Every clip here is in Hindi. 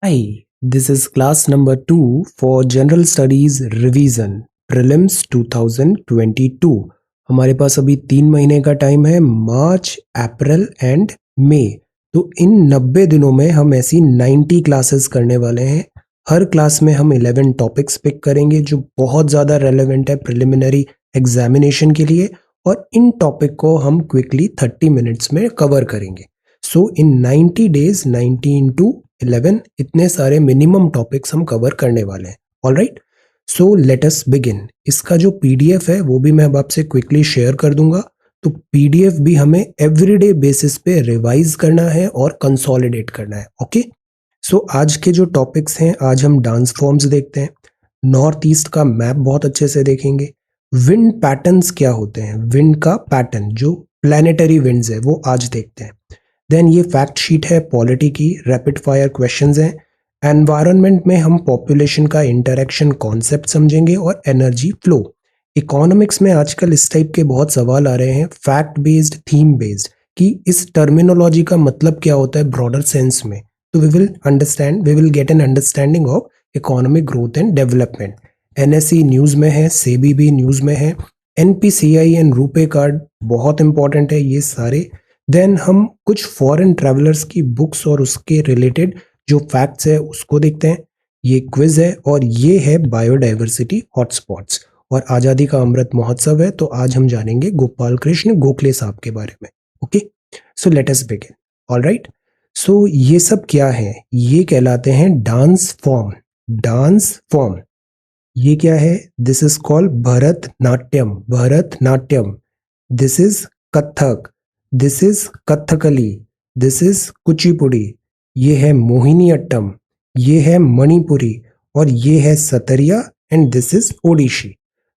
Hi, this is class number 2 for General Studies Revision Prelims 2022। हमारे पास अभी 3 महीने का टाइम है, मार्च, अप्रैल एंड मई। तो इन 90 दिनों में हम ऐसी 90 क्लासेस करने वाले हैं। हर क्लास में हम 11 टॉपिक्स पिक करेंगे जो बहुत ज़्यादा रेलेवेंट है प्रिलिमिनरी एग्जामिनेशन के लिए, और इन टॉपिक को हम क्विकली 30 मिनट्स में कवर करेंगे। सो इन 90 डेज 90 इंटू 11 इतने सारे मिनिमम टॉपिक्स हम कवर करने वाले हैं। ऑलराइट, सो लेट अस बिगिन। इसका जो पीडीएफ है वो भी मैं अब आपसे क्विकली शेयर कर दूंगा। तो पीडीएफ भी हमें एवरीडे बेसिस पे रिवाइज करना है और कंसोलिडेट करना है। ओके, सो आज के जो टॉपिक्स हैं, आज हम डांस फॉर्म्स देखते हैं, नॉर्थ ईस्ट का मैप बहुत अच्छे से देखेंगे, विंड पैटर्न्स क्या होते हैं, विंड का पैटर्न जो प्लैनेटरी विंड्स है वो आज देखते हैं। देन ये फैक्ट शीट है पॉलिटी की, रैपिड फायर क्वेश्चंस हैं। एनवायरनमेंट में हम पॉपुलेशन का इंटरेक्शन कॉन्सेप्ट समझेंगे और एनर्जी फ्लो। इकोनॉमिक्स में आजकल इस टाइप के बहुत सवाल आ रहे हैं, फैक्ट बेस्ड, थीम बेस्ड, कि इस टर्मिनोलॉजी का मतलब क्या होता है ब्रॉडर सेंस में। तो we will get an understanding of economic growth and development. NSE news में है, सेबी भी न्यूज में है, एनपीसीआई एंड रुपे कार्ड बहुत इंपॉर्टेंट है ये सारे। देन हम कुछ फॉरेन ट्रैवलर्स की बुक्स और उसके रिलेटेड जो फैक्ट्स है उसको देखते हैं। ये क्विज है और ये है बायोडाइवर्सिटी हॉटस्पॉट्स, और आज़ादी का अमृत महोत्सव है, तो आज हम जानेंगे गोपाल कृष्ण गोखले साहब के बारे में। Okay, so let us begin. Alright, so ये सब क्या है, ये कहलाते हैं डांस फॉर्म। डांस फॉर्म ये क्या है, this is called Bharatanatyam. Bharatanatyam, this is Kathak, this is Kathakali, this is Kuchipudi, ये है मोहिनी अट्टम, ये है मणिपुरी, और ये है सतरिया, एंड दिस इज ओडिशी।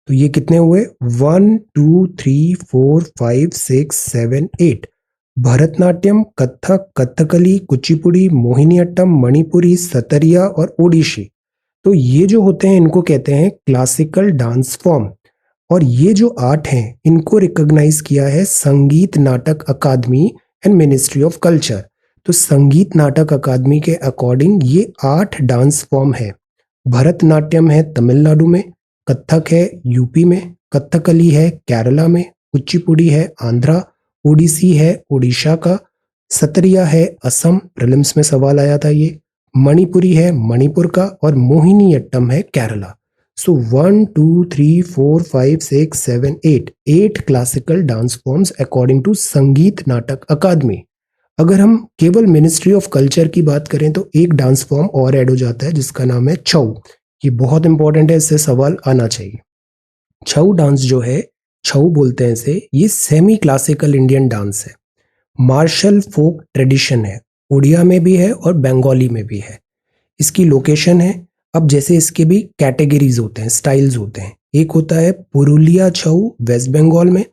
तो ये कितने हुए, 1 2 3 4 5 6 7 8। भरतनाट्यम, कथक, कथकली, कुचिपुड़ी, मोहिनी अट्टम, मणिपुरी, सतरिया और ओडिशी। तो ये जो होते हैं इनको कहते हैं क्लासिकल डांस फॉर्म। और ये जो आर्ट हैं इनको रिकॉग्नाइज किया है संगीत नाटक अकादमी एंड मिनिस्ट्री ऑफ कल्चर। तो संगीत नाटक अकादमी के अकॉर्डिंग ये 8 डांस फॉर्म है। भरतनाट्यम है तमिलनाडु में, कथक है यूपी में, कथकली है केरला में, कुचिपुड़ी है आंध्रा, ओडिसी है उड़ीसा का, सतरिया है असम, प्रीलिम्स में सवाल आया था ये, मणिपुरी है मणिपुर का, और मोहिनी अट्टम है Kerala. So 1 2 3 4 5 6 7 8 classical dance forms according to Sangeet Natak अकादमी। अगर हम केवल मिनिस्ट्री ऑफ कल्चर की बात करें तो एक डांस फॉर्म और ऐड हो जाता है जिसका नाम है छऊ। ये बहुत इंपॉर्टेंट है, इससे सवाल आना चाहिए। छऊ डांस जो है, छऊ बोलते हैं इसे, ये सेमी क्लासिकल इंडियन डांस है, मार्शल फोक ट्रेडिशन है, उड़िया में भी है और बंगाली में भी है। इसकी लोकेशन है, अब जैसे इसके भी कैटेगरीज होते हैं, स्टाइल्स होते हैं। एक होता है पुरुलिया छऊ वेस्ट बंगाल में,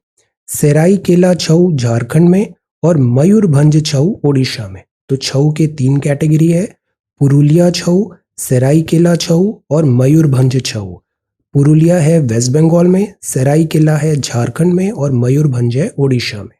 सरायकेला छऊ झारखंड में, और मयूरभंज छऊ ओडिशा में। तो छऊ के 3 कैटेगरी है, पुरुलिया छऊ, सरायकेला छऊ और मयूरभंज छऊ। पुरुलिया है वेस्ट बंगाल में, सरायकेला है झारखंड में, और मयूरभंज है ओडिशा में।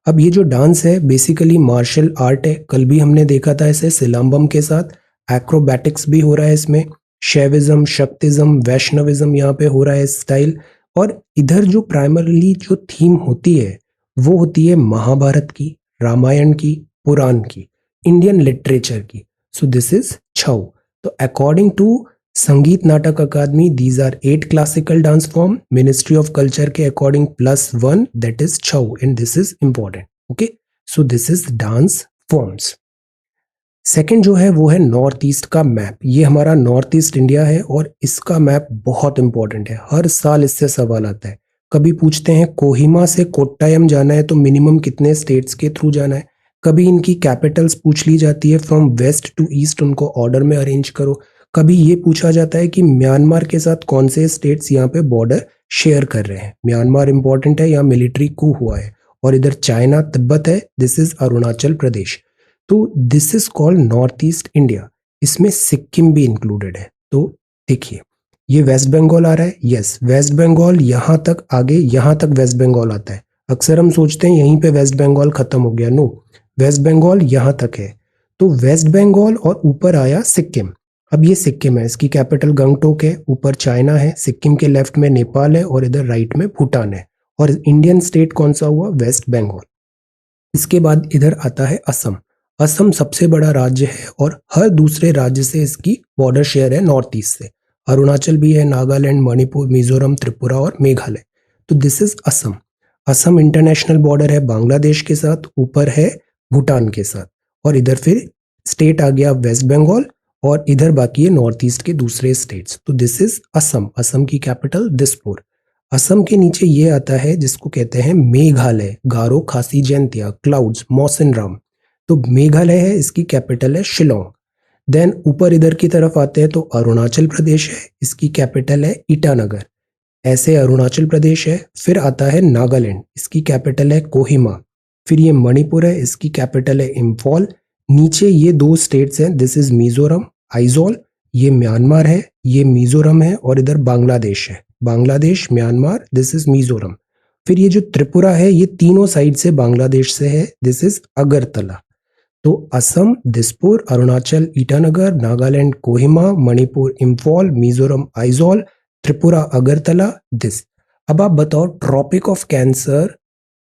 अब ये जो डांस है बेसिकली मार्शल आर्ट है, कल भी हमने देखा था इसे सिलाम्बम के साथ। एक्रोबैटिक्स भी हो रहा है इसमें, शैविज्म, शक्तिज्म, वैष्णविज्म यहाँ पे हो रहा है स्टाइल। और इधर जो प्राइमरली जो थीम होती है वो होती है महाभारत की, रामायण की, पुराण की, इंडियन लिटरेचर की। So this is Chhau. तो according to Sangeet Natak Akademi these are 8 classical dance form, ministry of culture के according +1 that is Chhau, and this is important. Okay, so this is dance forms. Second जो है वो है नॉर्थ ईस्ट का मैप। ये हमारा नॉर्थ ईस्ट इंडिया है और इसका मैप बहुत इंपॉर्टेंट है, हर साल इससे सवाल आता है। कभी पूछते हैं कोहिमा से कोट्टायम जाना है तो मिनिमम कितने स्टेट्स के थ्रू जाना है। कभी इनकी कैपिटल्स पूछ ली जाती है, फ्रॉम वेस्ट टू ईस्ट उनको ऑर्डर में अरेंज करो। कभी ये पूछा जाता है कि म्यांमार के साथ कौन से स्टेट्स यहाँ पे बॉर्डर शेयर कर रहे हैं। म्यांमार इंपॉर्टेंट है, यहाँ मिलिट्री कू हुआ है, और इधर चाइना तिब्बत है, दिस इज अरुणाचल प्रदेश। तो this is called north east India. इसमें सिक्किम भी इंक्लूडेड है। तो देखिए ये वेस्ट बंगाल आ रहा है, यस वेस्ट बंगाल यहां तक, आगे यहां तक वेस्ट बंगाल आता है। अक्सर हम सोचते हैं यहीं पे वेस्ट बंगाल खत्म हो गया, नो, वेस्ट बंगाल यहां तक है। तो वेस्ट बंगाल और ऊपर आया सिक्किम। अब ये सिक्किम है, इसकी कैपिटल गंगटोक है, ऊपर चाइना है, सिक्किम के लेफ्ट में नेपाल है और इधर राइट में भूटान है। और इंडियन स्टेट कौन सा हुआ? वेस्ट बंगाल। इसके बाद इधर आता है असम। असम सबसे बड़ा राज्य है और हर दूसरे राज्य से इसकी बॉर्डर शेयर है नॉर्थ ईस्ट से। अरुणाचल भी है, नागालैंड, मणिपुर, मिजोरम, त्रिपुरा और मेघालय। तो this is Assam. Assam international border है बांग्लादेश के साथ, ऊपर है भूटान के साथ। और इधर फिर स्टेट आ गया वेस्ट बंगाल और इधर बाकी है नॉर्थ ईस्ट के दूसरे स्टेट्स। तो दिस इज असम। असम की कैपिटल दिसपुर। असम के नीचे ये आता है जिसको कहते हैं मेघालय, गारो, खासी, जैंतिया, क्लाउड्स, मौसिनराम। तो मेघालय है, इसकी कैपिटल है शिलोंग। देन ऊपर इधर की तरफ आते हैं तो अरुणाचल प्रदेश है, इसकी कैपिटल है ईटानगर। ऐसे अरुणाचल प्रदेश है। फिर आता है नागालैंड, इसकी कैपिटल है कोहिमा। फिर ये मणिपुर है, इसकी कैपिटल है इम्फॉल। नीचे ये दो स्टेट्स हैं, दिस इज मिजोरम, आइजोल। ये म्यांमार है, ये मिजोरम है और इधर बांग्लादेश है, Bangladesh, Myanmar, this is Mizoram. फिर ये जो त्रिपुरा है ये तीनों साइड से बांग्लादेश से है, दिस इज अगरतला। तो असम, दिसपुर, अरुणाचल, ईटानगर, नागालैंड, कोहिमा, मणिपुर, इम्फॉल, मिजोरम, आइजोल, त्रिपुरा, अगरतला, दिस। अब आप बताओ ट्रॉपिक ऑफ कैंसर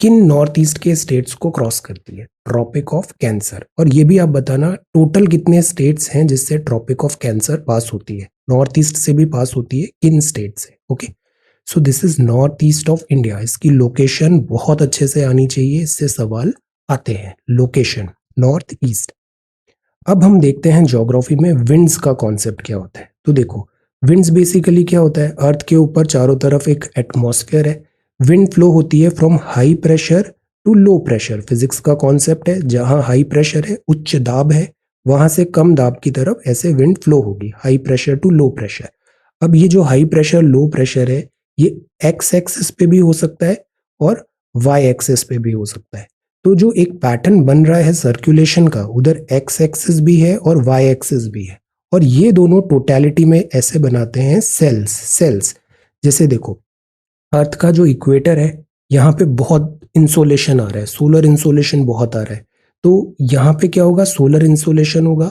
किन नॉर्थ ईस्ट के स्टेट्स को क्रॉस करती है? Tropic of cancer. और ये भी आप बताना टोटल कितने स्टेट्स हैं जिससे ट्रॉपिक ऑफ कैंसर पास होती है। नॉर्थ ईस्ट से भी पास होती है, किन स्टेट से? Okay, so this is north east of India. इसकी लोकेशन बहुत अच्छे से आनी चाहिए, इससे सवाल आते हैं। Location north east. अब हम देखते हैं ज्योग्राफी में विंड्स का कॉन्सेप्ट क्या होता है। तो देखो, विंड्स बेसिकली क्या होता है? अर्थ के ऊपर चारों तरफ एक एटमॉस्फेयर है। विंड फ्लो होती है from high pressure to low pressure. Physics का कॉन्सेप्ट है, जहां हाई प्रेशर है, उच्च दाब है, वहां से कम दाब की तरफ ऐसे विंड फ्लो होगी, high pressure to low pressure. अब ये जो हाई प्रेशर लो प्रेशर है ये एक्स एक्सिस पे भी हो सकता है और वाई एक्सिस पे भी हो सकता है। तो जो एक पैटर्न बन रहा है सर्कुलेशन का, उधर एक्स एक्सिस भी है और वाई एक्सिस भी है। और ये दोनों टोटलिटी में ऐसे बनाते हैं सेल्स। सेल्स जैसे देखो, अर्थ का जो इक्वेटर है यहाँ पे बहुत इंसोलेशन आ रहा है, सोलर इंसोलेशन बहुत आ रहा है। तो यहाँ पे क्या होगा? सोलर इंसोलेशन होगा,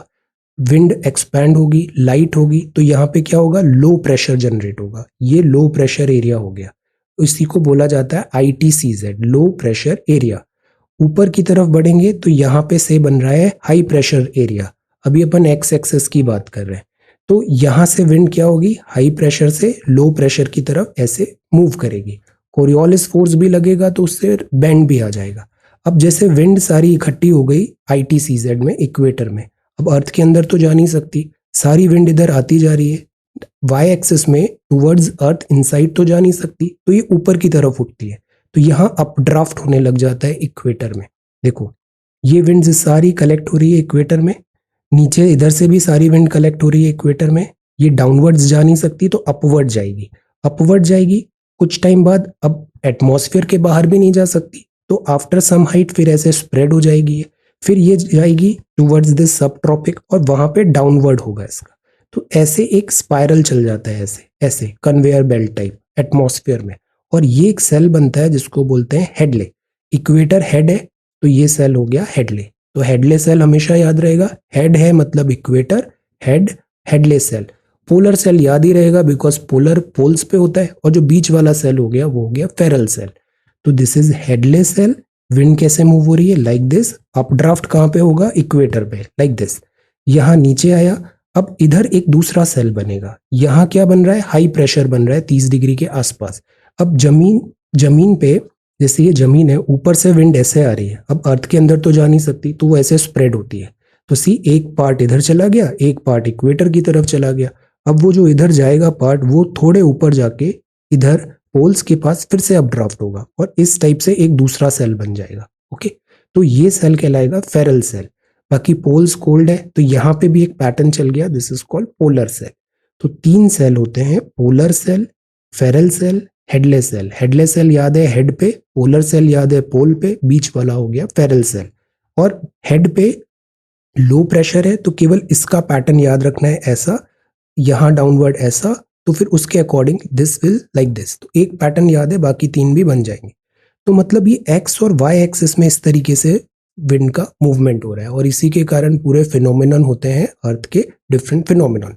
विंड एक्सपैंड होगी, लाइट होगी, तो यहाँ पे क्या होगा? लो प्रेशर जनरेट होगा। ये लो प्रेशर एरिया हो गया, इसी को बोला जाता है ITCZ, लो प्रेशर एरिया। ऊपर की तरफ बढ़ेंगे तो यहाँ पे से बन रहा है हाई प्रेशर एरिया। अभी अपन एक्स एक्सेस की बात कर रहे हैं। तो यहाँ से विंड क्या होगी? हाई प्रेशर से लो प्रेशर की तरफ ऐसे मूव करेगी। कोरियोलिस फोर्स भी लगेगा तो उससे बैंड भी आ जाएगा। अब जैसे विंड सारी इकट्ठी हो गई ITCZ में, इक्वेटर में, अब अर्थ के अंदर तो जा नहीं सकती, सारी विंड इधर आती जा रही है। वाई एक्सिस में टुवर्ड्स अर्थ इनसाइड तो जा नहीं सकती, तो ये ऊपर की तरफ उठती है। तो यहाँ अपड्राफ्ट होने लग जाता है इक्वेटर में। देखो, ये विंड सारी कलेक्ट हो रही है इक्वेटर में, नीचे इधर से भी सारी विंड कलेक्ट हो रही है इक्वेटर में। ये डाउनवर्ड्स जा नहीं सकती तो अपवर्ड जाएगी। अपवर्ड जाएगी, कुछ टाइम बाद अब एटमॉस्फेयर के बाहर भी नहीं जा सकती, तो आफ्टर सम हाइट फिर ऐसे स्प्रेड हो जाएगी। फिर ये जाएगी टुवर्ड्स दिस सब ट्रॉपिक और वहां पे डाउनवर्ड होगा इसका। तो ऐसे एक स्पाइरल चल जाता है, ऐसे ऐसे कन्वेयर बेल्ट टाइप एटमॉस्फेयर में। और ये एक सेल बनता है जिसको बोलते हैं हेडले। इक्वेटर हेड है तो ये सेल हो गया हेडले। तो हेडले सेल हमेशा याद रहेगा, हेड है मतलब equator, head, Hadley cell. Polar cell याद ही रहेगा बिकॉज पोलर पोल्स पे होता है, और जो बीच वाला सेल हो गया वो हो गया फेरल सेल। तो this is Hadley cell. Wind कैसे मूव हो रही है? Like this. अपड्राफ्ट कहाँ पे होगा? इक्वेटर पे, लाइक दिस। यहाँ नीचे आया, अब इधर एक दूसरा सेल बनेगा। यहाँ क्या बन रहा है? हाई प्रेशर बन रहा है 30 डिग्री के आसपास। अब जमीन पे, जैसे ये जमीन है, ऊपर से विंड ऐसे आ रही है, अब अर्थ के अंदर तो जा नहीं सकती, तो वो ऐसे स्प्रेड होती है। तो सी, एक पार्ट इधर चला गया, एक पार्ट इक्वेटर की तरफ चला गया। अब वो जो इधर जाएगा पार्ट, वो थोड़े ऊपर जाके इधर पोल्स के पास फिर से अपड्राफ्ट होगा और इस टाइप से एक दूसरा सेल बन जाएगा। ओके, तो ये सेल कहलाएगा फेरल सेल। बाकी पोल्स कोल्ड है तो यहाँ पे भी एक पैटर्न चल गया, this is called polar cell. तो 3 सेल होते हैं, polar cell, Ferrel cell, Hadley cell. Hadley cell याद है हेड पे, पोलर सेल याद है पोल पे, बीच वाला हो गया फेरल सेल। और हेड पे लो प्रेशर है तो केवल इसका पैटर्न याद रखना है, ऐसा, यहाँ डाउनवर्ड ऐसा, तो फिर उसके according this will like this. तो एक पैटर्न याद है, बाकी 3 भी बन जाएंगे। तो मतलब ये एक्स और वाई एक्सिस में इस तरीके से विंड का मूवमेंट हो रहा है और इसी के कारण पूरे फिनोमिनन होते हैं अर्थ के, डिफरेंट फिनोमिनन।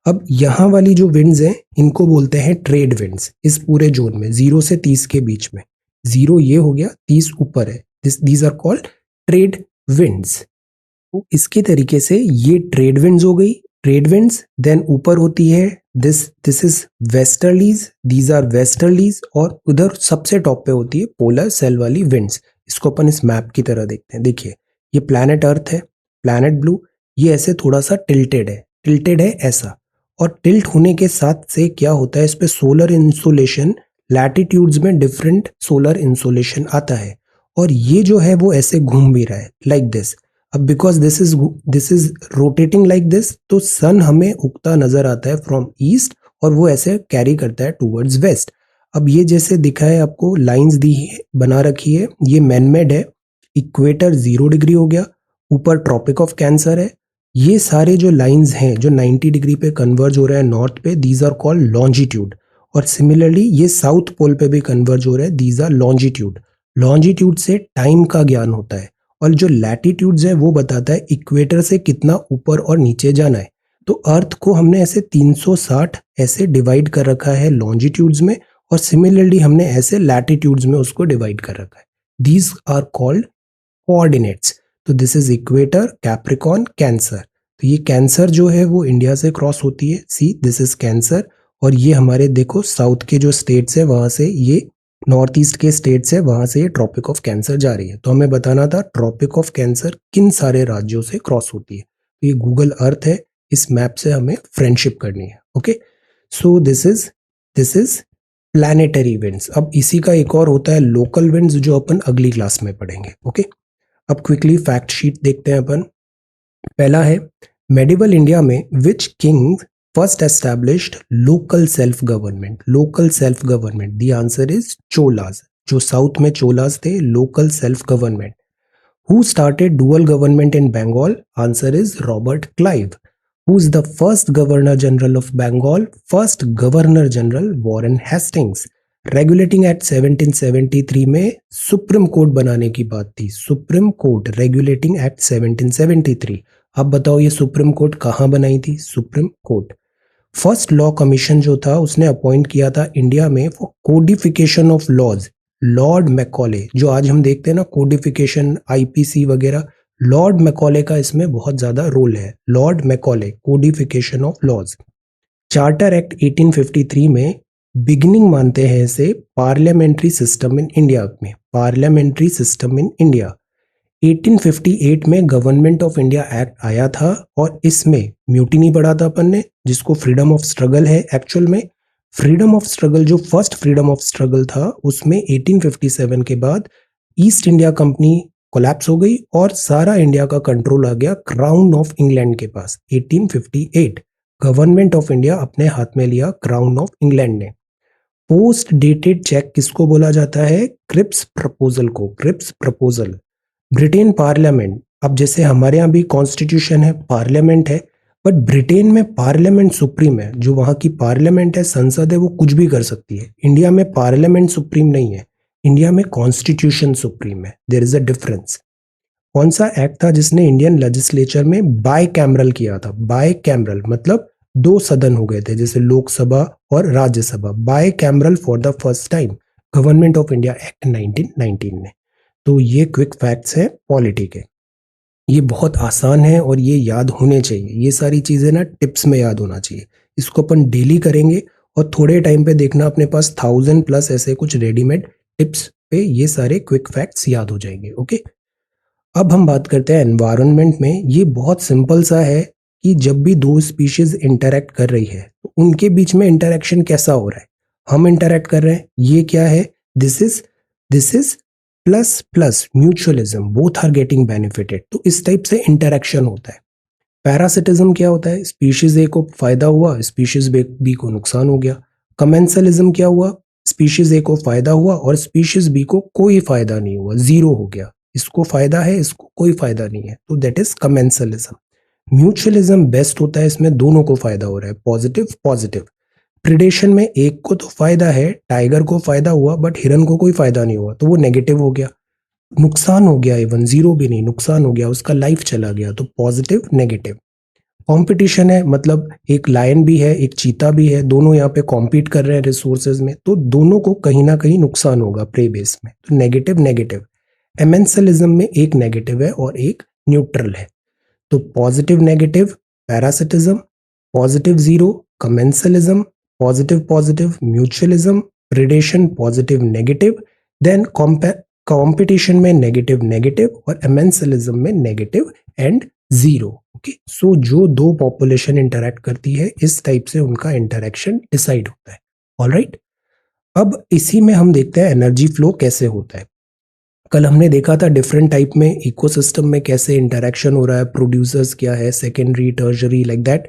अब यहाँ वाली जो विंड्स हैं इनको बोलते हैं ट्रेड विंड्स, इस पूरे जोन में 0 से 30 के बीच में। 0 ये हो गया, 30 ऊपर है, these are called trade winds. तो इसके तरीके से ये ट्रेड विंड्स हो गई, ट्रेड विंड्स। देन ऊपर होती है this is westerlies, these are westerlies. और उधर सबसे टॉप पे होती है पोलर सेल वाली विंड्स। इसको अपन इस मैप की तरह देखते हैं। देखिए ये प्लैनेट अर्थ है, प्लैनेट ब्लू, ये ऐसे थोड़ा सा टिल्टेड है ऐसा। और टिल्ट होने के साथ से क्या होता है, इस पे सोलर इंसोलेशन, लैटिट्यूड्स में डिफरेंट सोलर इंसोलेशन आता है। और ये जो है वो ऐसे घूम भी रहा है लाइक दिस। अब because this is rotating like this, तो सन हमें उगता नजर आता है फ्रॉम ईस्ट और वो ऐसे कैरी करता है टूवर्ड्स वेस्ट। अब ये जैसे दिखा है आपको, लाइंस दी है, बना रखी है, ये मैनमेड है। इक्वेटर 0 डिग्री हो गया, ऊपर ट्रॉपिक ऑफ कैंसर है। ये सारे जो लाइंस हैं जो 90 डिग्री पे कन्वर्ज हो रहे हैं नॉर्थ पे, दीज आर कॉल्ड लॉन्जिट्यूड। और सिमिलरली ये साउथ पोल पे भी कन्वर्ज हो रहे हैं, दीज आर लॉन्जिट्यूड। लॉन्जिट्यूड से टाइम का ज्ञान होता है और जो लैटिट्यूड्स है वो बताता है इक्वेटर से कितना ऊपर और नीचे जाना है। तो अर्थ को हमने ऐसे 360 ऐसे डिवाइड कर रखा है लॉन्जिट्यूड्स में, और सिमिलरली हमने ऐसे लैटिट्यूड्स में उसको डिवाइड कर रखा है। These are called coordinates. तो this is equator, Capricorn, cancer. तो ये कैंसर जो है वो इंडिया से क्रॉस होती है, सी दिस इज कैंसर। और ये हमारे देखो साउथ के जो स्टेट्स है वहां से, ये नॉर्थ ईस्ट के स्टेट्स है वहां से ये ट्रॉपिक ऑफ कैंसर जा रही है। तो हमें बताना था ट्रॉपिक ऑफ कैंसर किन सारे राज्यों से क्रॉस होती है। तो ये गूगल अर्थ है, इस मैप से हमें फ्रेंडशिप करनी है। Okay, so this is planetary winds. अब इसी का एक और होता है लोकल विंड्स, जो अपन अगली क्लास में पढ़ेंगे। ओके, अब क्विकली फैक्ट शीट देखते हैं अपन। पहला है मेडिवल इंडिया में which king first established local self government. Local self government, the answer is Cholas. जो साउथ में चोलास थे, local self government. Who started dual government in Bengal, answer is Robert Clive. Who is the first governor general of Bengal, first governor general Warren Hastings. Regulating act 1773 में सुप्रीम कोर्ट बनाने की बात थी, सुप्रीम कोर्ट, रेगुलेटिंग एक्ट 1773। अब बताओ ये सुप्रीम कोर्ट कहाँ बनाई थी, supreme court. First law commission जो था उसने अपॉइंट किया था इंडिया में for codification of laws, Lord Macaulay. जो आज हम देखते हैं ना कोडिफिकेशन, आईपीसी वगैरह, लॉर्ड मैकॉले का इसमें बहुत ज्यादा रोल है। Lord Macaulay, codification of laws. Charter act 1853 में बिगिनिंग मानते हैं इसे पार्लियामेंट्री सिस्टम इन इंडिया में, पार्लियामेंट्री सिस्टम इन इंडिया। 1858 में गवर्नमेंट ऑफ इंडिया एक्ट आया था और इसमें म्यूटिनी पढ़ा था अपन ने, जिसको फ्रीडम ऑफ स्ट्रगल है एक्चुअल में। फ्रीडम ऑफ स्ट्रगल, जो फर्स्ट फ्रीडम ऑफ स्ट्रगल था, उसमें 1857 के बाद ईस्ट इंडिया कंपनी कोलैप्स हो गई और सारा इंडिया का कंट्रोल आ गया क्राउन ऑफ इंग्लैंड के पास। 1858 गवर्नमेंट ऑफ इंडिया अपने हाथ में लिया क्राउन ऑफ इंग्लैंड ने। पोस्ट डेटेड चेक किसको बोला जाता है, क्रिप्स प्रपोजल को, क्रिप्स प्रपोजल। ब्रिटेन पार्लियामेंट, अब जैसे हमारे यहाँ भी कॉन्स्टिट्यूशन है, पार्लियामेंट है, बट ब्रिटेन में पार्लियामेंट सुप्रीम है। जो वहां की पार्लियामेंट है, संसद है, वो कुछ भी कर सकती है। इंडिया में पार्लियामेंट सुप्रीम नहीं है, इंडिया में कॉन्स्टिट्यूशन सुप्रीम है। There is a difference. कौन सा एक्ट था जिसने इंडियन लेजिस्लेचर में बाय कैमरल किया था, बाय कैमरल मतलब दो सदन हो गए थे, जैसे लोकसभा और Rajya Sabha. Bicameral for the first time, government of India act 1919 ने। तो ये क्विक फैक्ट्स है पॉलिटी के, ये बहुत आसान है और ये याद होने चाहिए। ये सारी चीजें ना टिप्स में याद होना चाहिए। इसको अपन डेली करेंगे और थोड़े टाइम पे देखना अपने पास 1000+ ऐसे कुछ रेडीमेड टिप्स पे ये सारे क्विक फैक्ट्स याद हो जाएंगे। ओके, अब हम बात करते हैं एनवायरनमेंट में। ये बहुत सिंपल सा है कि जब भी दो स्पीशीज इंटरेक्ट कर रही है तो उनके बीच में इंटरेक्शन कैसा हो रहा है। हम इंटरेक्ट कर रहे हैं, ये क्या है, this is plus plus mutualism, both are getting benefited. तो इस टाइप से इंटरेक्शन होता है। पैरासिटिज्म क्या होता है, स्पीशीज ए को फायदा हुआ, स्पीशीज बी को नुकसान हो गया। कमेंसलिज्म क्या हुआ, स्पीशीज ए को फायदा हुआ और स्पीशीज बी को कोई फायदा नहीं हुआ, जीरो हो गया। इसको फायदा है, इसको कोई फायदा नहीं है, तो that is commensalism. Mutualism best होता है, इसमें दोनों को फायदा हो रहा है, पॉजिटिव पॉजिटिव। प्रिडेशन में एक को तो फायदा है, टाइगर को फायदा हुआ बट हिरन को कोई फायदा नहीं हुआ, तो वो नेगेटिव हो गया। नुकसान हो गया, इवन जीरो भी नहीं, नुकसान हो गया, उसका लाइफ चला गया, तो पॉजिटिव नेगेटिव। कंपटीशन है, मतलब एक लायन भी है, एक चीता भी है, दोनों यहाँ पे कॉम्पीट कर रहे हैं रिसोर्सेज में, तो दोनों को कहीं ना कहीं नुकसान होगा प्रे बेस में, तो नेगेटिव नेगेटिव। एमेंसलिज्म में एक नेगेटिव है और एक न्यूट्रल है। तो positive negative parasitism, positive zero commensalism, positive positive mutualism, predation positive negative, then competition में नेगेटिव नेगेटिव और एमेंसलिज्म में negative and zero. Okay, so जो दो पॉपुलेशन इंटरैक्ट करती है इस टाइप से उनका इंटरैक्शन डिसाइड होता है। ऑलराइट, अब इसी में हम देखते हैं एनर्जी फ्लो कैसे होता है। कल हमने देखा था डिफरेंट टाइप में इकोसिस्टम में कैसे इंटरैक्शन हो रहा है, प्रोड्यूसर्स क्या है, सेकेंडरी टर्शरी लाइक दैट,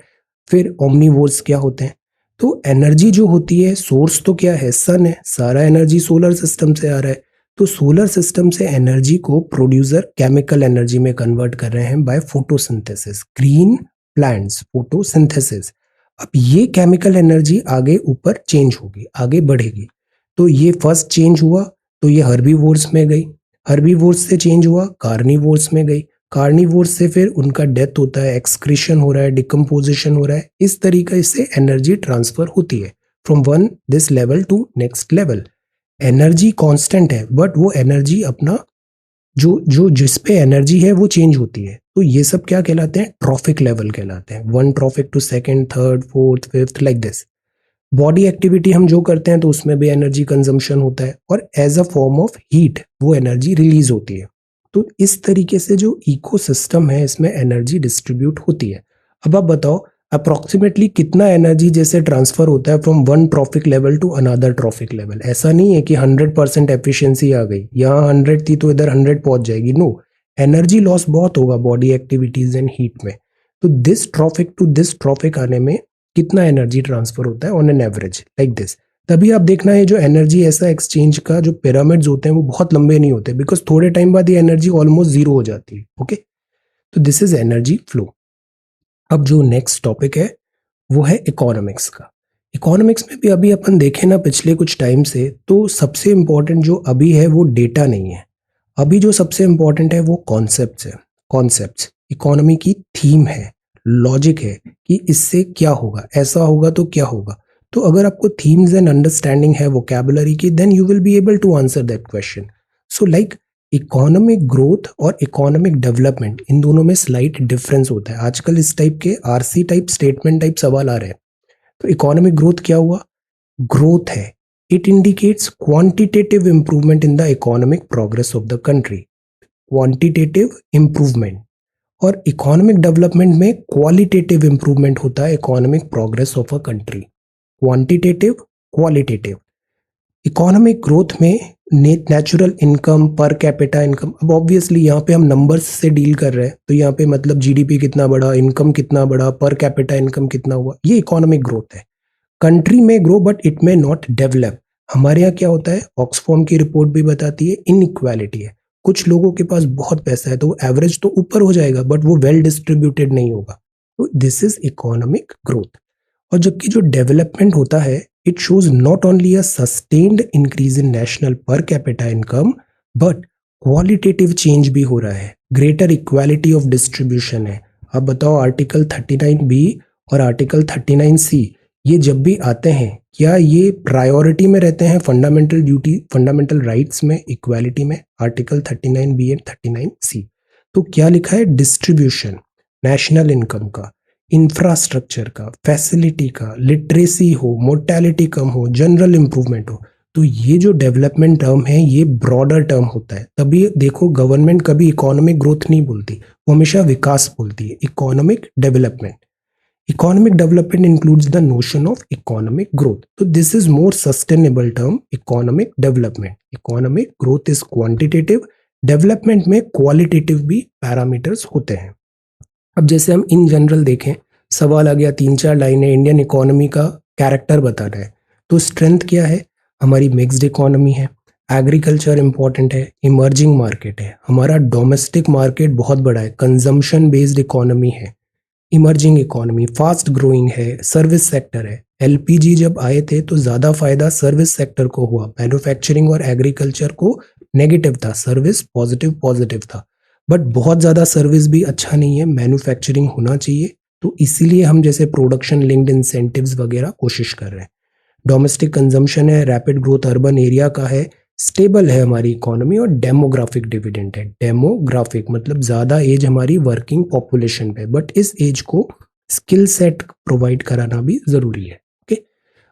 फिर ओमनीवोर्स क्या होते हैं। तो एनर्जी जो होती है, सोर्स तो क्या है, सन है, सारा एनर्जी सोलर सिस्टम से आ रहा है, तो सोलर सिस्टम से एनर्जी को प्रोड्यूसर केमिकल एनर्जी में कन्वर्ट कर रहे हैं by photosynthesis, green plants photosynthesis. अब ये केमिकल एनर्जी आगे ऊपर चेंज होगी, आगे बढ़ेगी, तो ये फर्स्ट चेंज हुआ तो ये हर्बीवोर्स में गई, हर्बीवोर्स से चेंज हुआ कार्निवोर्स में गई, कार्निवोर्स से फिर उनका डेथ होता है, एक्सक्रीशन हो रहा है, डिकम्पोजिशन हो रहा है, इस तरीके से एनर्जी ट्रांसफर होती है from one this level to next level. Energy constant है, बट वो एनर्जी अपना जो जो जिस पे एनर्जी है वो चेंज होती है, तो ये सब क्या कहलाते हैं, ट्रॉफिक लेवल कहलाते हैं, one trophic to second, third, fourth, fifth, like this. Body activity हम जो करते हैं तो उसमें भी एनर्जी कंजम्पशन होता है और as a form of heat वो एनर्जी रिलीज होती है। तो इस तरीके से जो इकोसिस्टम है इसमें एनर्जी डिस्ट्रीब्यूट होती है। अब आप बताओ अप्रोक्सीमेटली कितना एनर्जी जैसे ट्रांसफर होता है from one trophic level to another trophic level. ऐसा नहीं है कि 100% एफिशिएंसी आ गई, यहाँ 100 थी तो इधर 100 पहुंच जाएगी, नो, एनर्जी लॉस बहुत होगा बॉडी एक्टिविटीज एंड हीट में। तो this trophic to this trophic आने में कितना एनर्जी ट्रांसफर होता है on an average like this. तभी आप देखना है जो एनर्जी ऐसा एक्सचेंज का जो पिरामिड्स होते हैं वो बहुत लंबे नहीं होते, बिकॉज थोड़े टाइम बाद ये एनर्जी ऑलमोस्ट जीरो हो जाती है। ओके, तो दिस इज एनर्जी फ्लो। अब जो नेक्स्ट टॉपिक है वो है इकोनॉमिक्स का। इकोनॉमिक्स में भी अभी अपन देखें ना पिछले कुछ टाइम से, तो सबसे इंपॉर्टेंट जो अभी है वो डेटा नहीं है, अभी जो सबसे इंपॉर्टेंट है वो कॉन्सेप्ट्स है। कॉन्सेप्ट्स इकोनॉमी की थीम है, लॉजिक है कि इससे क्या होगा, ऐसा होगा तो क्या होगा। तो अगर आपको थीम्स एंड अंडरस्टैंडिंग है वोकैबुलरी की, then you will be able to answer that question. So like economic growth और इकोनॉमिक डेवलपमेंट, इन दोनों में स्लाइट डिफरेंस होता है। आजकल इस टाइप के आरसी टाइप स्टेटमेंट टाइप सवाल आ रहे हैं। तो इकोनॉमिक ग्रोथ क्या हुआ, ग्रोथ है, it indicates quantitative improvement in the economic progress of the country, quantitative improvement. और इकोनॉमिक डेवलपमेंट में क्वालिटेटिव इंप्रूवमेंट होता है economic progress of a country, quantitative qualitative. Economic growth में natural income, per capita income, अब ऑब्वियसली यहाँ पे हम नंबर्स से डील कर रहे हैं, तो यहाँ पे मतलब जीडीपी कितना बढ़ा, इनकम कितना बढ़ा, पर कैपिटा इनकम कितना हुआ, ये इकोनॉमिक ग्रोथ है। कंट्री में ग्रो बट इट में नॉट डेवलप। हमारे यहाँ क्या होता है, ऑक्सफॉर्म की रिपोर्ट भी बताती है इनइक्वालिटी है, कुछ लोगों के पास बहुत पैसा है तो वो एवरेज तो ऊपर हो जाएगा बट वो वेल डिस्ट्रीब्यूटेड नहीं होगा। तो दिस इज इकोनॉमिक ग्रोथ। और जबकि जो डेवलपमेंट होता है, it shows not only a sustained increase in national पर capita income but qualitative change भी हो रहा है, ग्रेटर इक्वालिटी ऑफ डिस्ट्रीब्यूशन है। अब बताओ आर्टिकल 39B और आर्टिकल 39C ये जब भी आते हैं, क्या ये प्रायोरिटी में रहते हैं फंडामेंटल ड्यूटी, फंडामेंटल राइट्स में, इक्वालिटी में, आर्टिकल 39B एंड 39C। तो क्या लिखा है, डिस्ट्रीब्यूशन, नेशनल इनकम का, इंफ्रास्ट्रक्चर का, फैसिलिटी का, लिटरेसी हो, मोर्टेलिटी कम हो, जनरल इंप्रूवमेंट हो। तो ये जो डेवलपमेंट टर्म है ये ब्रॉडर टर्म होता है। तभी देखो गवर्नमेंट कभी इकोनॉमिक ग्रोथ नहीं बोलती, वो हमेशा विकास बोलती है, economic development. Economic development includes the notion of economic growth. So this is more sustainable term, economic development. Economic growth is quantitative, development में qualitative भी parameters होते हैं। अब जैसे हम इन जनरल देखें, सवाल आ गया 3-4 लाइनें, इंडियन इकोनॉमी का कैरेक्टर बताना है, तो स्ट्रेंथ क्या है, हमारी मिक्स्ड इकोनॉमी है, एग्रीकल्चर इंपॉर्टेंट है, इमर्जिंग मार्केट है, हमारा डोमेस्टिक मार्केट बहुत बड़ा है, कंजम्पशन बेस्ड इकोनॉमी है, इमर्जिंग इकोनॉमी, फास्ट ग्रोइंग है, सर्विस सेक्टर है। एलपीजी जब आए थे तो ज़्यादा फायदा सर्विस सेक्टर को हुआ, मैन्युफैक्चरिंग और एग्रीकल्चर को नेगेटिव था, सर्विस पॉजिटिव पॉजिटिव था। बट बहुत ज़्यादा सर्विस भी अच्छा नहीं है, मैन्युफैक्चरिंग होना चाहिए। तो इसीलिए हम जैसे प्रोडक्शन लिंक्ड इंसेंटिव्स वगैरह कोशिश कर रहे हैं। डोमेस्टिक कंजम्पशन है, रैपिड ग्रोथ अर्बन एरिया का है, स्टेबल है हमारी इकोनॉमी, और डेमोग्राफिक डिविडेंड है। डेमोग्राफिक मतलब ज़्यादा एज हमारी वर्किंग पॉपुलेशन पे, बट इस एज को स्किल सेट प्रोवाइड कराना भी ज़रूरी है। ओके,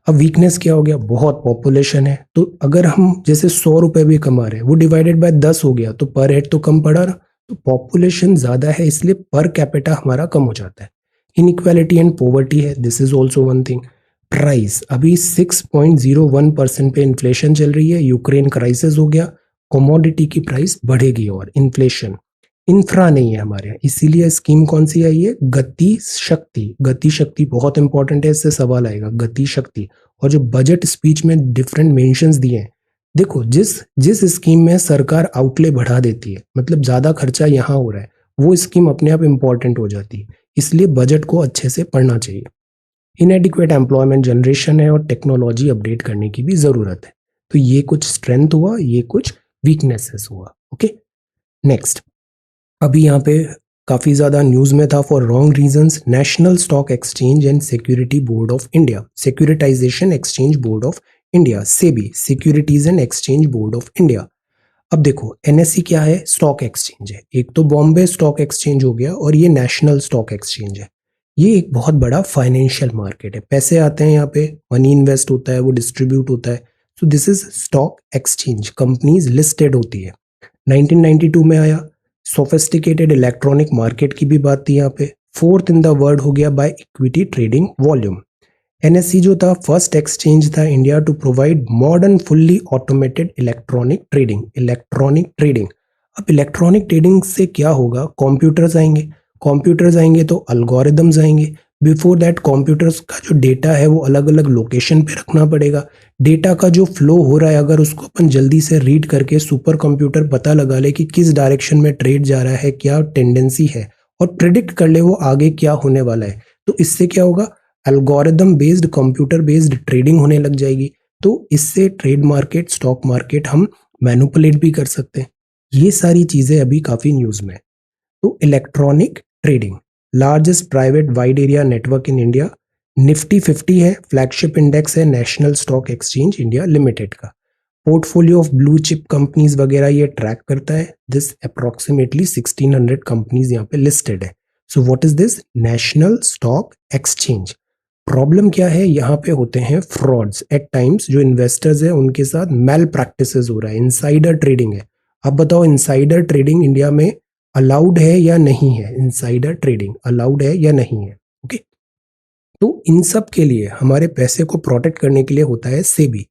अब वीकनेस क्या हो गया, बहुत पॉपुलेशन है। तो अगर हम जैसे 100 रुपए भी कमा रहे हैं, वो डिवाइडेड बाय 10 हो गया, तो पर हेड तो कम पड़ा ना। तो पॉपुलेशन ज़्यादा है, इसलिए पर कैपिटा हमारा कम हो जाता है। इनइक्वालिटी एंड पॉवर्टी है, this is also one thing. Price अभी 6.01% पे इन्फ्लेशन चल रही है, यूक्रेन क्राइसिस हो गया, कमोडिटी की प्राइस बढ़ेगी और इन्फ्लेशन। इंफ्रा नहीं है हमारे यहाँ, इसीलिए स्कीम कौन सी आई है, गति शक्ति। गति शक्ति बहुत इंपॉर्टेंट है, इससे सवाल आएगा, गति शक्ति। और जो बजट स्पीच में डिफरेंट मेंशंस दिए हैं, देखो जिस जिस स्कीम में सरकार आउटले बढ़ा देती है, मतलब ज्यादा खर्चा यहाँ हो रहा है, वो स्कीम अपने आप इंपॉर्टेंट हो जाती है। इसलिए बजट को अच्छे से पढ़ना चाहिए। इनएडिक्वेट एम्प्लॉयमेंट जनरेशन है, और टेक्नोलॉजी अपडेट करने की भी जरूरत है। तो ये कुछ स्ट्रेंथ हुआ, ये कुछ वीकनेसेस हुआ। Okay, next. अभी यहाँ पे काफी ज्यादा न्यूज में था for wrong reasons, national stock exchange and security board of India, securitization exchange board of India, SEBI, securities and exchange board of India. अब देखो एनएससी क्या है, स्टॉक एक्सचेंज है। एक तो बॉम्बे स्टॉक एक्सचेंज हो गया, और ये नेशनल स्टॉक एक्सचेंज है। ये एक बहुत बड़ा फाइनेंशियल मार्केट है, पैसे आते हैं यहाँ पे, मनी इन्वेस्ट होता है, वो डिस्ट्रीब्यूट होता है। सो this is stock exchange, companies listed होती है। 1992 में आया। सोफिस्टिकेटेड इलेक्ट्रॉनिक मार्केट की भी बात थी यहाँ पे। फोर्थ इन द वर्ल्ड हो गया by equity trading volume. NSC जो था फर्स्ट एक्सचेंज था India to provide modern fully automated electronic trading. Electronic trading, अब इलेक्ट्रॉनिक ट्रेडिंग से क्या होगा, कंप्यूटर्स आएंगे, कंप्यूटर्स आएंगे तो अल्गोरिदम्स आएंगे। बिफोर दैट कंप्यूटर्स का जो डेटा है वो अलग अलग लोकेशन पे रखना पड़ेगा। डेटा का जो फ्लो हो रहा है, अगर उसको अपन जल्दी से रीड करके सुपर कंप्यूटर पता लगा ले कि किस डायरेक्शन में ट्रेड जा रहा है, क्या टेंडेंसी है, और प्रिडिक्ट कर ले वो आगे क्या होने वाला है, तो इससे क्या होगा, algorithm based computer based trading होने लग जाएगी। तो इससे ट्रेड मार्केट, स्टॉक मार्केट हम मैनिपुलेट भी कर सकते हैं। ये सारी चीजें अभी काफी न्यूज में। तो electronic trading, largest private wide area network in India, Nifty 50 है, फ्लैगशिप इंडेक्स है National stock Exchange India Limited का। Portfolio of blue chip companies वगैरह ये ट्रैक करता है। दिस अप्रोक्सीमेटली 1600 कंपनीज यहाँ पे लिस्टेड है। So what is this, national stock exchange. Problem क्या है, यहाँ पे होते हैं फ्रॉड्स एट टाइम्स। जो इन्वेस्टर्स है उनके साथ मेल प्रैक्टिसेस हो रहा है, इनसाइडर ट्रेडिंग है। अब बताओ इनसाइडर ट्रेडिंग इंडिया में अलाउड है या नहीं है, इनसाइडर ट्रेडिंग अलाउड है या नहीं है। ओके, तो इन सब के लिए हमारे पैसे को प्रोटेक्ट करने के लिए होता है SEBI,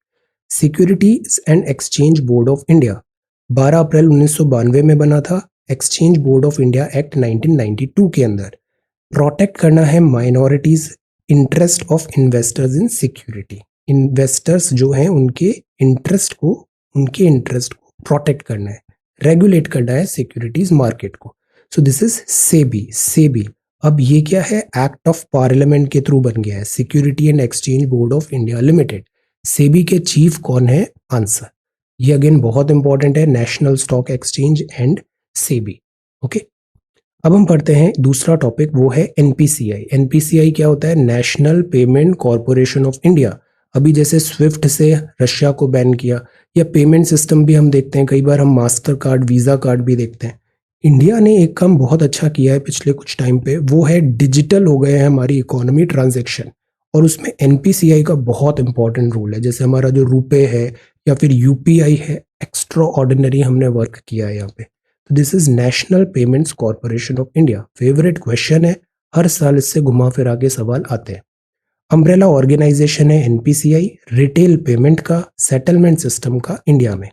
securities and exchange board of India. 12 अप्रैल 1992 में बना था। Exchange board of India act 1992 के अंदर प्रोटेक्ट करना है minorities interest of investors in security. Investors जो हैं उनके इंटरेस्ट को प्रोटेक्ट करना है, रेगुलेट करना है सिक्योरिटीज मार्केट को। सो दिस इज सेबी। सेबी अब ये क्या है, एक्ट ऑफ पार्लियामेंट के थ्रू बन गया है, security and exchange board of India limited. SEBI के चीफ कौन है, आंसर। ये अगेन बहुत इंपॉर्टेंट है, National stock exchange and SEBI. Okay, अब हम पढ़ते हैं दूसरा टॉपिक, वो है एनपीसीआई। एनपीसीआई क्या होता है, national payment corporation of India. अभी जैसे स्विफ्ट से रशिया को बैन किया, या पेमेंट सिस्टम भी हम देखते हैं, कई बार हम मास्टर कार्ड, वीजा कार्ड भी देखते हैं। इंडिया ने एक काम बहुत अच्छा किया है पिछले कुछ टाइम पे, वो है डिजिटल हो गए हैं हमारी इकोनॉमी ट्रांजेक्शन, और उसमें एनपीसीआई का बहुत इंपॉर्टेंट रोल है। जैसे हमारा जो रुपए है या फिर यूपीआई है, एक्स्ट्रा ऑर्डिनरी हमने वर्क किया है यहाँ पे। तो this is national payments corporation of India. Favourite question है, हर साल इससे घुमा फिरा के सवाल आते हैं। अम्ब्रेला ऑर्गेनाइजेशन है एनपीसीआई, रिटेल पेमेंट का, सेटलमेंट सिस्टम का इंडिया में।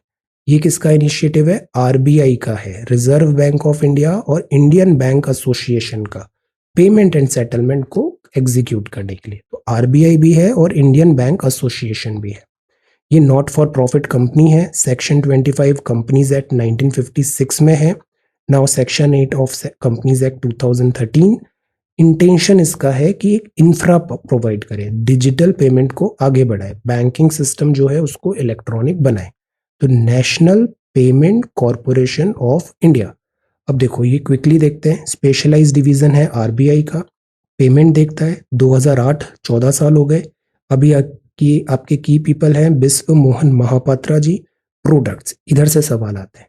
ये किसका इनिशिएटिव है, आरबीआई का है, रिजर्व बैंक ऑफ इंडिया और इंडियन बैंक एसोसिएशन का, पेमेंट एंड सेटलमेंट को एग्जीक्यूट करने के लिए। तो आरबीआई भी है और इंडियन बैंक एसोसिएशन भी है। ये नॉट फॉर प्रॉफिट कंपनी है, सेक्शन 25 कंपनीज एक्ट 1956 में है। Now section 8 of companies act 2013। Intention इसका है कि एक इंफ्रा प्रोवाइड करे, डिजिटल पेमेंट को आगे बढ़ाए, बैंकिंग सिस्टम जो है उसको इलेक्ट्रॉनिक बनाए। तो national payment corporation of India. अब देखो ये क्विकली देखते हैं। स्पेशलाइज्ड डिवीजन है आरबीआई का। पेमेंट देखता है 2008, 14 साल हो गए। अभी आपके की पीपल हैं बिस्व मोहन महापात्रा जी। प्रोडक्ट्स, इधर से सवाल आते हैं।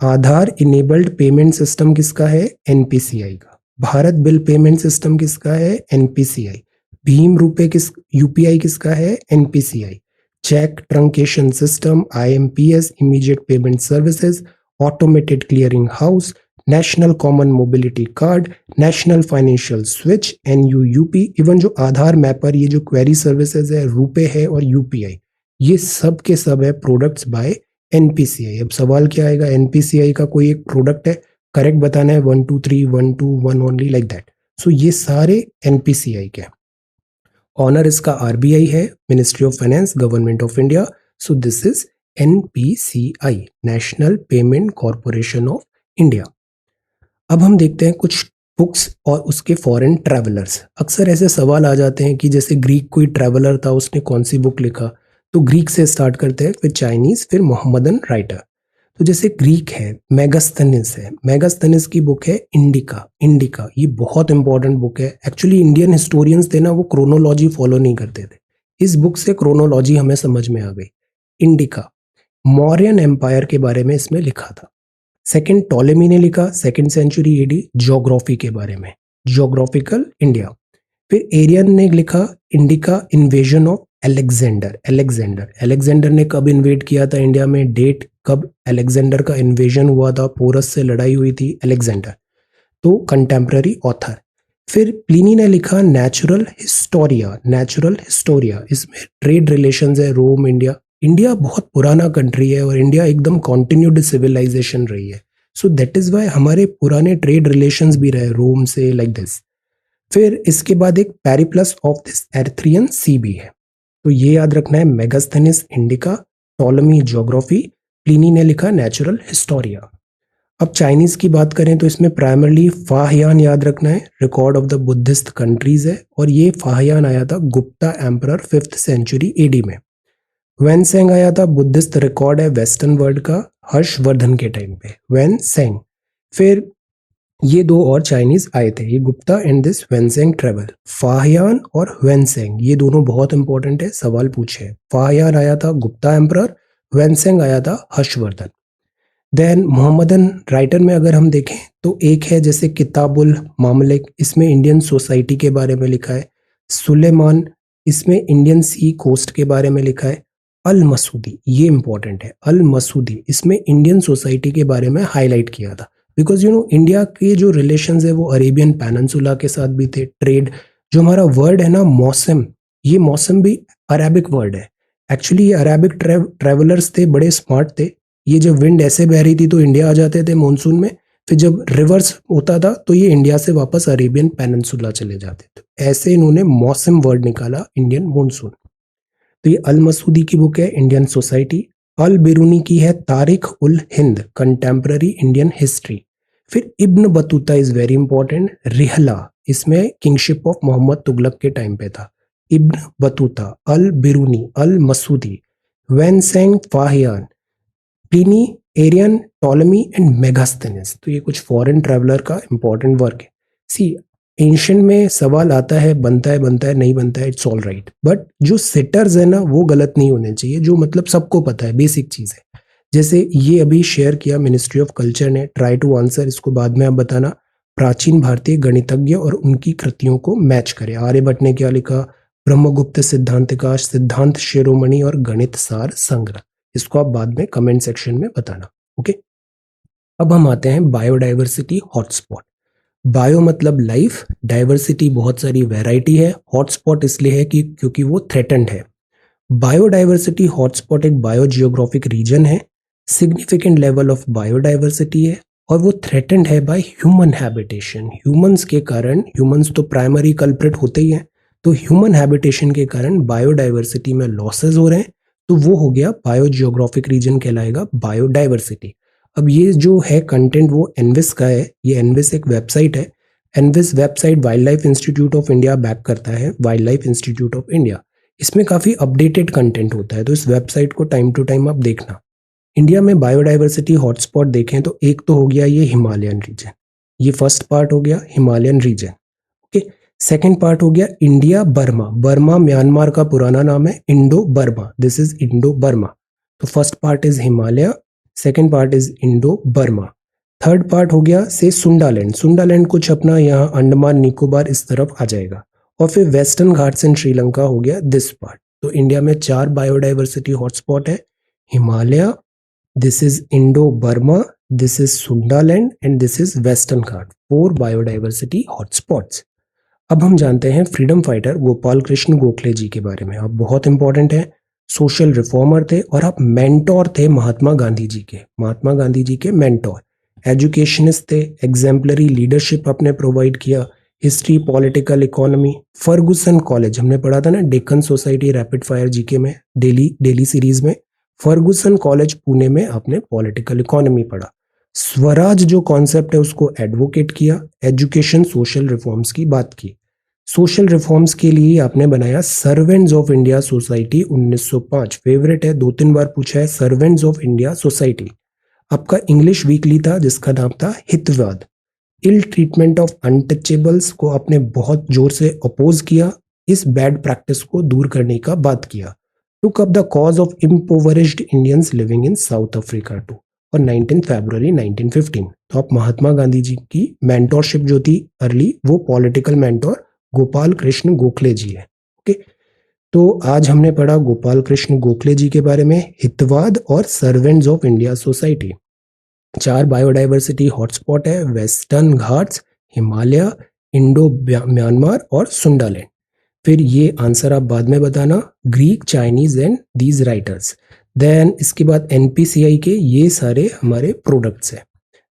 आधार इनेबल्ड पेमेंट सिस्टम किसका है? एनपीसीआई का। भारत बिल पेमेंट सिस्टम किसका है? एनपीसीआई। भीम रुपए यूपीआई किसका है? NPCI. Check truncation system IMPS, immediate payment services, automated clearing house, national common mobility card, national financial switch, NUUP. Even जो आधार मैपर, ये जो क्वेरी सर्विसेज है, रुपे है और यूपीआई, ये सब के सब है प्रोडक्ट्स बाय एनपीसीआई। अब सवाल क्या आएगा? एनपीसीआई का कोई एक प्रोडक्ट है, करेक्ट बताना है 1 2 3 1 2 1 ओनली, लाइक दैट। सो ये सारे एनपीसीआई के। ऑनर इसका आरबीआई है, ministry of finance, government of India. So this is NPCI, national payment corporation of India. अब हम देखते हैं कुछ बुक्स और उसके फॉरेन ट्रैवलर्स। अक्सर ऐसे सवाल आ जाते हैं कि जैसे ग्रीक कोई ट्रैवलर था, उसने कौन सी बुक लिखा? तो ग्रीक से स्टार्ट करते हैं, फिर चाइनीज, फिर मोहम्मदन राइटर। तो जैसे ग्रीक है, मेगास्थनीस है। मेगास्थनीस की बुक है इंडिका। इंडिका ये बहुत इंपॉर्टेंट बुक है। एक्चुअली इंडियन हिस्टोरियंस थे ना, वो क्रोनोलॉजी फॉलो नहीं करते थे। इस बुक से क्रोनोलॉजी हमें समझ में आ गई। इंडिका मौर्यन एम्पायर के बारे में इसमें लिखा था। सेकंड, टॉलेमी ने लिखा 2nd सेंचुरी एडी, ज्योग्राफी के बारे में, ज्योग्राफिकल इंडिया। फिर एरियन ने लिखा indica, invasion of Alexander. Alexander ने कब इन्वेड किया था इंडिया में, डेट कब अलेक्जेंडर का इन्वेजन हुआ था, पोरस से लड़ाई हुई थी, अलेक्जेंडर। तो कंटेम्प्ररी ऑथर। फिर प्लिनी ने लिखा नेचुरल हिस्टोरिया। इसमें ट्रेड रिलेशंस है, रोम इंडिया। इंडिया बहुत पुराना कंट्री है और इंडिया एकदम कॉन्टिन्यूड सिविलाइजेशन रही है। सो दैट इज वाई हमारे पुराने ट्रेड रिलेशंस भी रहे रोम से, लाइक दिस। फिर इसके बाद एक पेरिप्लस ऑफ दिस एर्थ्रियन सी भी है। तो ये याद रखना है, Megasthenes indica, Ptolemy geography, Pliny ने लिखा नेचुरल हिस्टोरिया। अब चाइनीज की बात करें तो इसमें प्राइमरली फाहियान याद रखना है, record of the Buddhist countries है। और ये फाहियान आया था Gupta emperor 5th century AD में। वैनसेंग आया था, बुद्धिस्ट रिकॉर्ड है वेस्टर्न वर्ल्ड का, हर्षवर्धन के टाइम पे, वैनसेंग। फिर ये दो और चाइनीज आए थे, ये Gupta and this Xuanzang travel. Faxian और वैनसेंग ये दोनों बहुत इंपॉर्टेंट है, सवाल पूछे। फाहियान आया था गुप्ता एम्परर, वैनसेंग आया था हर्षवर्धन। देन मोहम्मदन राइटर में अगर हम देखें तो एक है जैसे किताबुल मामलिक, इसमें इंडियन सोसाइटी के बारे में लिखा है। सुलेमान, इसमें इंडियन सी कोस्ट के बारे में लिखा है। अल मसूदी, ये इंपॉर्टेंट है, अल मसूदी, इसमें इंडियन सोसाइटी के बारे में हाईलाइट किया था। बिकॉज इंडिया के जो रिलेशंस है वो अरेबियन पैनंसुला के साथ भी थे, ट्रेड। जो हमारा वर्ड है ना मौसम, ये मौसम भी अरेबिक वर्ड है। एक्चुअली ये अरेबिक ट्रेवलर्स थे, बड़े स्मार्ट थे। ये जब विंड ऐसे बह रही थी तो इंडिया आ जाते थे मॉनसून में, फिर जब रिवर्स होता था तो ये इंडिया से वापस अरेबियन पेनिनसुला चले जाते थे। ऐसे इन्होंने मौसम वर्ड निकाला, इंडियन मॉनसून। तो ये अल मसूदी की बुक है इंडियन सोसाइटी। अल बिरूनी की है तारिख उल हिंद, कंटेम्प्ररी इंडियन हिस्ट्री। फिर Ibn Battuta is very important, रिहला, इसमें किंगशिप ऑफ मोहम्मद तुगलक के टाइम पे था। Ibn Battuta, Al Biruni, Al Masudi, Xuanzang, Faxian, Pliny, Arrian, Ptolemy and Megasthenes. तो ये कुछ फॉरेन ट्रैवलर का इंपॉर्टेंट वर्क है। सी एंशिएंट में सवाल आता है, बनता है नहीं बनता है, इट्स ऑल राइट। बट जो सेटर्स है ना वो गलत नहीं होने चाहिए, जो मतलब सबको पता है, बेसिक चीज है। जैसे ये अभी शेयर किया मिनिस्ट्री ऑफ कल्चर ने, ट्राई टू आंसर, इसको बाद में आप बताना। प्राचीन भारतीय गणितज्ञ और उनकी कृतियों को मैच करें। आर्यभट्ट ने क्या लिखा? ब्रह्मगुप्त सिद्धांतिकाश, सिद्धांत शिरोमणि और गणित सार संग्रह। इसको आप बाद में कमेंट सेक्शन में बताना। ओके, अब हम आते हैं बायोडाइवर्सिटी हॉटस्पॉट। बायो मतलब लाइफ, डाइवर्सिटी बहुत सारी वैरायटी है, हॉटस्पॉट इसलिए है कि क्योंकि वो थ्रेटेंड है। बायोडाइवर्सिटी हॉटस्पॉट एक बायोजियोग्राफिक रीजन है, सिग्निफिकेंट लेवल ऑफ बायोडाइवर्सिटी है, और वो थ्रेटेंड है बाय ह्यूमन हैबिटेशन। ह्यूमंस के कारण, ह्यूमंस तो प्राइमरी कल्प्रिट होते ही हैं, तो ह्यूमन हैबिटेशन के कारण बायोडाइवर्सिटी में लॉसेज हो रहे हैं। तो वो हो गया बायोजियोग्राफिक रीजन, कहलाएगा बायोडाइवर्सिटी। अब ये जो है कंटेंट वो एनविस का है, ये एनविस एक वेबसाइट है। ENVIS website wildlife institute of India back करता है, wildlife institute of India. इसमें काफ़ी अपडेटेड कंटेंट होता है, तो इस वेबसाइट को टाइम टू टाइम आप देखना। इंडिया में बायोडाइवर्सिटी हॉटस्पॉट देखें तो एक तो हो गया ये हिमालयन रीजन, ये फर्स्ट पार्ट हो गया Himalayan region. Okay, second part हो गया इंडिया बर्मा। बर्मा म्यांमार का पुराना नाम है Indo Burma, this is Indo Burma. तो first part is Himalaya, second part is Indo Burma. Third part हो गया से सुंडालैंड। सुंडालैंड कुछ अपना यहाँ अंडमान निकोबार इस तरफ आ जाएगा। और फिर वेस्टर्न घाट्स एंड श्रीलंका हो गया दिस पार्ट। तो इंडिया में 4 बायोडाइवर्सिटी हॉटस्पॉट है, Himalaya, this is Indo Burma, this is Sundaland and this is western Ghat, 4 biodiversity hotspots. अब हम जानते हैं फ्रीडम फाइटर गोपाल कृष्ण गोखले जी के बारे में। आप बहुत इंपॉर्टेंट है, सोशल रिफॉर्मर थे और आप मेंटोर थे महात्मा गांधी जी के, महात्मा गांधी जी के मेंटोर। एजुकेशनिस्ट थे, एग्जाम्पलरी लीडरशिप आपने प्रोवाइड किया, history, political economy. Ferguson college हमने पढ़ा था ना Deccan society rapid fire GK में, डेली सीरीज में। फर्गुसन कॉलेज पुणे में आपने पॉलिटिकल इकोनॉमी पढ़ा। स्वराज जो कॉन्सेप्ट है उसको एडवोकेट किया, एजुकेशन सोशल रिफॉर्म्स की बात की। सोशल रिफॉर्म्स के लिए आपने बनाया servants of India society 1905, favourite है, 2-3 बार पूछा है सर्वेंट्स ऑफ इंडिया सोसाइटी। आपका इंग्लिश वीकली था जिसका नाम था Hitavada. Ill treatment of untouchables को आपने बहुत जोर से अपोज किया, इस बैड प्रैक्टिस को दूर करने का बात किया। Took up the cause of impoverished Indians living in South Africa too, और 19 फरवरी 1915। तो आप महात्मा गांधी जी की मेंटोरशिप जो थी अर्ली, वो पॉलिटिकल मेंटोर गोपाल कृष्ण गोखले जी है। ओके, तो आज हमने पढ़ा गोपाल कृष्ण गोखले जी के बारे में, हितवाद और Servants of India Society. 4 biodiversity hotspot है, Western Ghats, Himalaya, Indo Myanmar और सुंडालैंड। फिर ये आंसर आप बाद में बताना, Greek, Chinese and these writers. Then इसके बाद एनपीसीआई के ये सारे हमारे प्रोडक्ट्स हैं।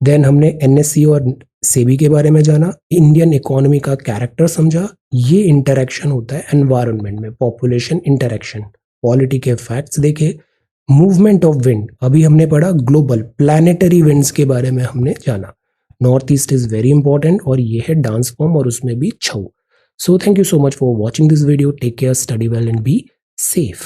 देन हमने एनएससी और सेबी के बारे में जाना, इंडियन इकोनॉमी का कैरेक्टर समझा, ये इंटरेक्शन होता है एनवायरनमेंट में, पॉपुलेशन इंटरेक्शन। पॉलिटी के फैक्ट्स देखे, मूवमेंट ऑफ विंड, अभी हमने पढ़ा ग्लोबल प्लैनेटरी विंड्स के बारे में हमने जाना। North east is very important और ये है डांस फॉर्म और उसमें भी छऊ। So thank you so much for watching this video. Take care, study well and be safe.